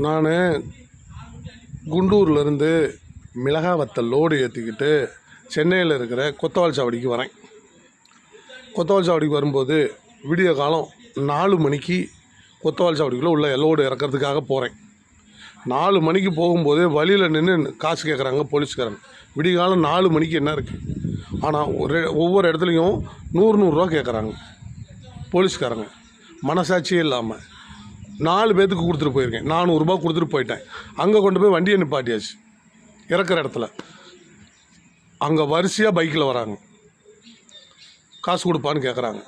நான் குண்டூர்லேருந்து மிளகாய் வத்தல் லோடு ஏற்றிக்கிட்டு சென்னையில் இருக்கிற கொத்தவால் சாவடிக்கு வரேன். கொத்தவால் சாவடிக்கு வரும்போது விடிய காலம் 4 மணிக்கு கொத்தவால் சாவடிக்குள்ளே உள்ள லோடு இறக்கிறதுக்காக போகிறேன். 4 மணிக்கு போகும்போது வழியில் நின்று காசு கேட்குறாங்க போலீஸ்காரங்க. விடிய காலம் 4 மணிக்கு என்ன இருக்குது, ஆனால் ஒவ்வொரு இடத்துலையும் 100 ரூபா கேட்குறாங்க போலீஸ்காரங்க. மனசாட்சியே இல்லாமல் 4 பேர்த்துக்கு கொடுத்துட்டு போயிருக்கேன். 400 ரூபா கொடுத்துட்டு போயிட்டேன். அங்கே கொண்டு போய் வண்டியை நிப்பாட்டியாச்சு. இறக்குற இடத்துல அங்கே வரிசையாக பைக்கில் வராங்க, காசு கொடுப்பான்னு கேட்குறாங்க.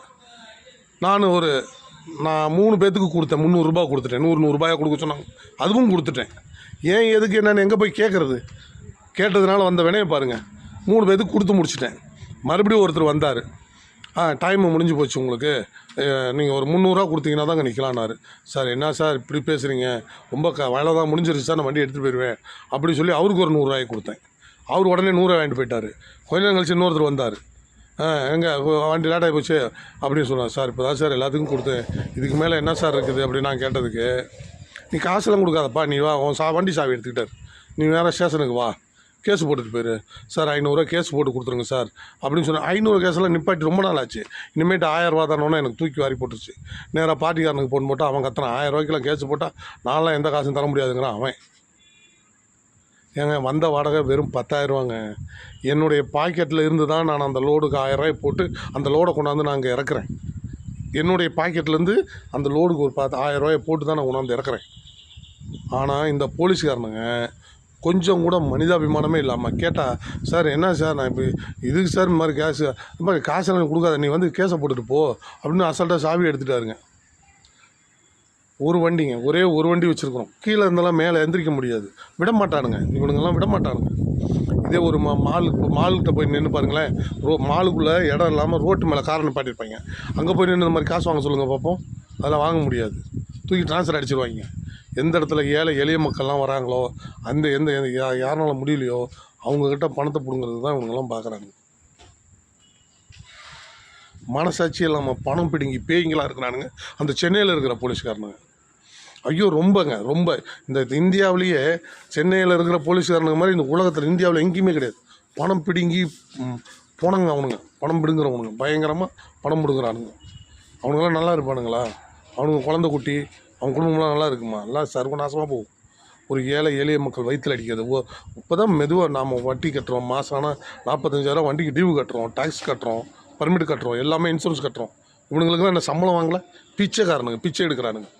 நான் 3 பேர்த்துக்கு கொடுத்தேன். 300 ரூபா கொடுத்துட்டேன். 100 ரூபாயாக கொடுக்க சொன்னாங்க, அதுவும் கொடுத்துட்டேன். ஏன் எதுக்கு என்னென்னு எங்கே போய் கேட்குறது? கேட்டதுனால வந்த வினையை பாருங்கள். 3 பேர்த்துக்கு கொடுத்து முடிச்சிட்டேன். மறுபடியும் ஒருத்தர் வந்தார். டைம் முடிஞ்சு போச்சு உங்களுக்கு, நீங்கள் ஒரு 300 ரூபா கொடுத்தீங்கன்னா தாங்க நிற்கலான்னாரு. சார் என்ன சார் இப்படி பேசுகிறீங்க, ரொம்ப வேலை தான் முடிஞ்சிருச்சு சார், நான் வண்டி எடுத்துகிட்டு போயிடுவேன் அப்படின்னு சொல்லி அவருக்கு ஒரு 100 ரூபாய் கொடுத்தேன். அவர் உடனே 100 வாங்கிட்டு போயிட்டார். கொஞ்ச நேரம் கழிச்சு இன்னொருத்தர் வந்தார். எங்கே வண்டி லேட்டாகி போச்சு அப்படின்னு சொன்னார். சார் இப்போ தான் சார் எல்லாத்துக்கும் கொடுத்தேன், இதுக்கு மேலே என்ன சார் இருக்குது அப்படின்னு நான் கேட்டதுக்கு, நீ காசுலாம் கொடுக்காதப்பா, நீ வா, உன் வண்டி சாவி எடுத்துக்கிட்டார், நீ வேறு ஸ்டேஷனுக்கு வா, கேஸ் போட்டுட்டு போயிரு சார், 500 ரூபா கேஸ் போட்டு கொடுத்துருங்க சார் அப்படின்னு சொன்னேன். 500 கேஸெல்லாம் நிப்பாட்டி ரொம்ப நாள் ஆச்சு. இனிமேட்டு 1000 ரூபா தானோன்னா எனக்கு தூக்கி வாரி போட்டுருச்சு. நேராக பார்ட்டிக்காரனுக்கு ஃபோன் போட்டால் அவன் கத்துறான், 1000 ரூபாய்க்கெல்லாம் கேஸ் போட்டால் நான்லாம் எந்த காசும் தர முடியாதுங்கிறான் அவன். ஏங்க வந்த வாடகை வெறும் 10,000 ரூபாங்க. என்னுடைய பாக்கெட்டில் இருந்து தான் நான் அந்த லோடுக்கு 1000 ரூபாய் போட்டு அந்த லோடை கொண்டாந்து நான் அங்கே இறக்குறேன். என்னுடைய பாக்கெட்லேருந்து அந்த லோடுக்கு ஒரு 1000 ரூபாயை போட்டு தான் நான் கொண்டாந்து இறக்குறேன். ஆனால் இந்த போலீஸ்காரனுங்க கொஞ்சம் கூட மனிதாபிமானமே இல்லாமல் கேட்டால், சார் என்ன சார் நான் இப்போ இதுக்கு சார் இந்த மாதிரி காசெல்லாம் கொடுக்காத, நீ வந்து கேஸை போட்டுட்டு போ அப்படின்னு அசால்ட்டாக சாவி எடுத்துட்டாருங்க. ஒரு வண்டிங்க, ஒரே ஒரு வண்டி வச்சுருக்குறோம். கீழே இருந்தாலும் மேலே எந்திரிக்க முடியாது. விட மாட்டானுங்க, இவனுங்கெல்லாம் விட மாட்டானுங்க. இதே ஒரு மாலுக்கிட்ட போய் நின்று பாருங்களேன், மாலுக்குள்ளே இடம் இல்லாமல் ரோட்டு மேலே காரை நிப்பாட்டியிருப்பாங்க. அங்கே போய் நின்று இந்த மாதிரி காசு வாங்க சொல்லுங்கள் பார்ப்போம். அதெல்லாம் வாங்க முடியாது, தூக்கி ட்ரான்ஸ்ஃபர் அடிச்சிருவாங்க. எந்த இடத்துல எளிய மக்கள்லாம் வராங்களோ, எந்த யாருனால முடியலையோ அவங்கக்கிட்ட பணத்தை பிடுங்கிறது தான் இவங்கெல்லாம் பார்க்குறாங்க. மனசாட்சி இல்லாமல் பணம் பிடுங்கி பேய்ங்களாக இருக்கிறானுங்க அந்த சென்னையில் இருக்கிற போலீஸ்காரனுங்க. ஐயோ ரொம்ப இந்த இந்தியாவிலேயே சென்னையில் இருக்கிற போலீஸ்காரனுங்க மாதிரி இந்த உலகத்தில் இந்தியாவில் எங்கேயுமே கிடையாது. பணம் பிடுங்கி போனங்க அவனுங்க, பணம் பிடுங்குறவனுங்க, பயங்கரமாக பணம் பிடுங்குறானுங்க. அவனுங்களாம் நல்லா இருப்பானுங்களா? அவனுங்க குழந்தை குட்டி அவங்க குடும்பம்லாம் நல்லா இருக்குமா? எல்லாம் சர்வநாசமாக போகும். ஒரு எளிய மக்கள் வயிற்றில் அடிக்கிறது. இப்போ தான் மெதுவாக நாம் வட்டி கட்டுறோம். மாதம் ஆனால் 45,000 வண்டிக்கு டியூ கட்டுறோம், டேக்ஸ் கட்டுறோம், பர்மிட் கட்டுறோம், எல்லாமே இன்சூரன்ஸ் கட்டுறோம். இவனுங்களுக்கு தான் என்ன சம்பளம் வாங்கலை? பிச்சைக்காரனுங்க, பிச்சை எடுக்கிறானுங்க.